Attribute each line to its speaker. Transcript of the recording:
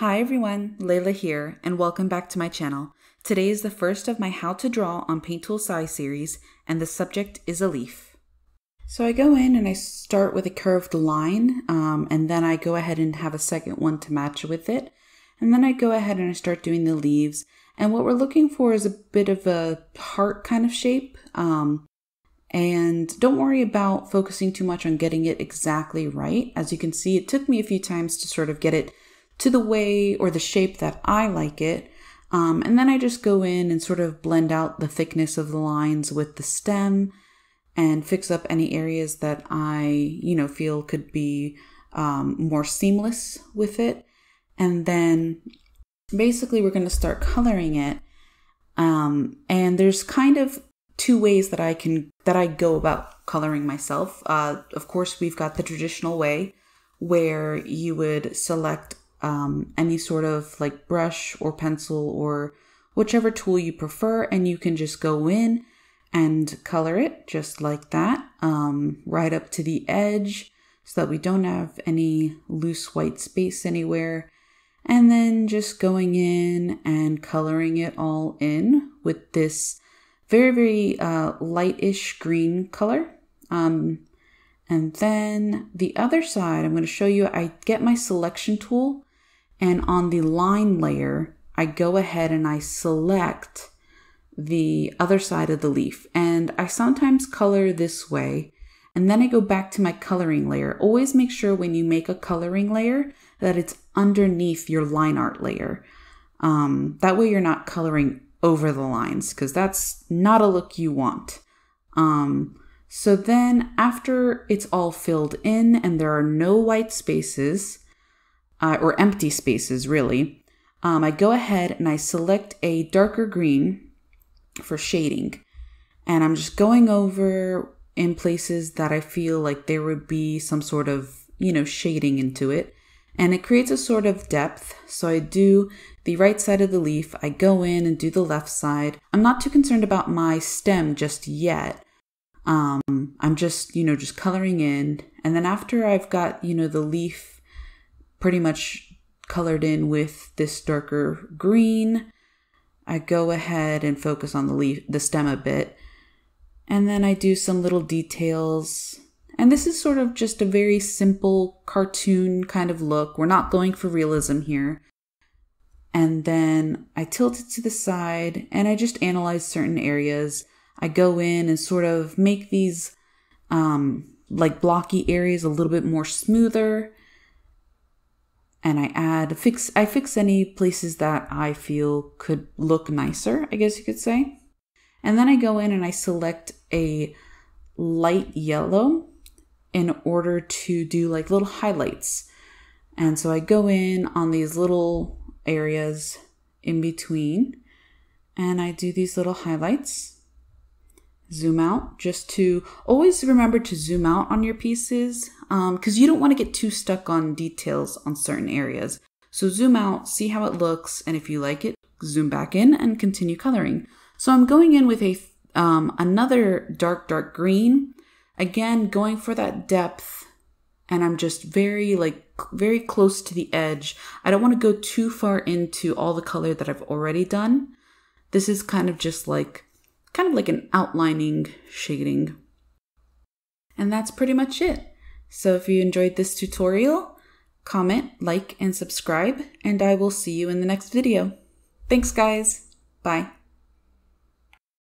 Speaker 1: Hi everyone, Layla here, and welcome back to my channel. Today is the first of my How to Draw on Paint Tool Sai series, and the subject is a leaf. So I go in and I start with a curved line, and then I go ahead and have a second one to match with it. And then I go ahead and I start doing the leaves. And what we're looking for is a bit of a heart kind of shape. And don't worry about focusing too much on getting it exactly right. As you can see, it took me a few times to sort of get it to the way or the shape that I like it. And then I just go in and sort of blend out the thickness of the lines with the stem and fix up any areas that I, feel could be more seamless with it. And then basically we're going to start coloring it. And there's kind of two ways that I go about coloring myself. Of course, we've got the traditional way where you would select any sort of like brush or pencil or whichever tool you prefer, and you can just go in and color it just like that, right up to the edge so that we don't have any loose white space anywhere. And then just going in and coloring it all in with this very, very lightish green color. And then the other side, I'm going to show you, I get my selection tool, and on the line layer, I go ahead and I select the other side of the leaf. And I sometimes color this way, and then I go back to my coloring layer. Always make sure when you make a coloring layer that it's underneath your line art layer. That way you're not coloring over the lines, because that's not a look you want. So then after it's all filled in and there are no white spaces, or empty spaces really, I go ahead and I select a darker green for shading. And I'm just going over in places that I feel like there would be some sort of, shading into it. And it creates a sort of depth. So I do the right side of the leaf, I go in and do the left side. I'm not too concerned about my stem just yet. I'm just, just coloring in. And then after I've got, the leaf pretty much colored in with this darker green, I go ahead and focus on the stem a bit. And then I do some little details. And this is sort of just a very simple cartoon kind of look. We're not going for realism here. And then I tilt it to the side and I just analyze certain areas. I go in and sort of make these like blocky areas a little bit more smoother. And I fix any places that I feel could look nicer, I guess you could say. And then I go in and I select a light yellow in order to do like little highlights. And so I go in on these little areas in between and I do these little highlights. Zoom out, just to always remember to zoom out on your pieces, because you don't want to get too stuck on details on certain areas. So zoom out, see how it looks, and if you like it, zoom back in and continue coloring. So I'm going in with another dark green. Again, going for that depth, and I'm just very close to the edge. I don't want to go too far into all the color that I've already done. This is kind of like an outlining shading. And that's pretty much it. So if you enjoyed this tutorial, comment, like, and subscribe, and I will see you in the next video. Thanks, guys. Bye.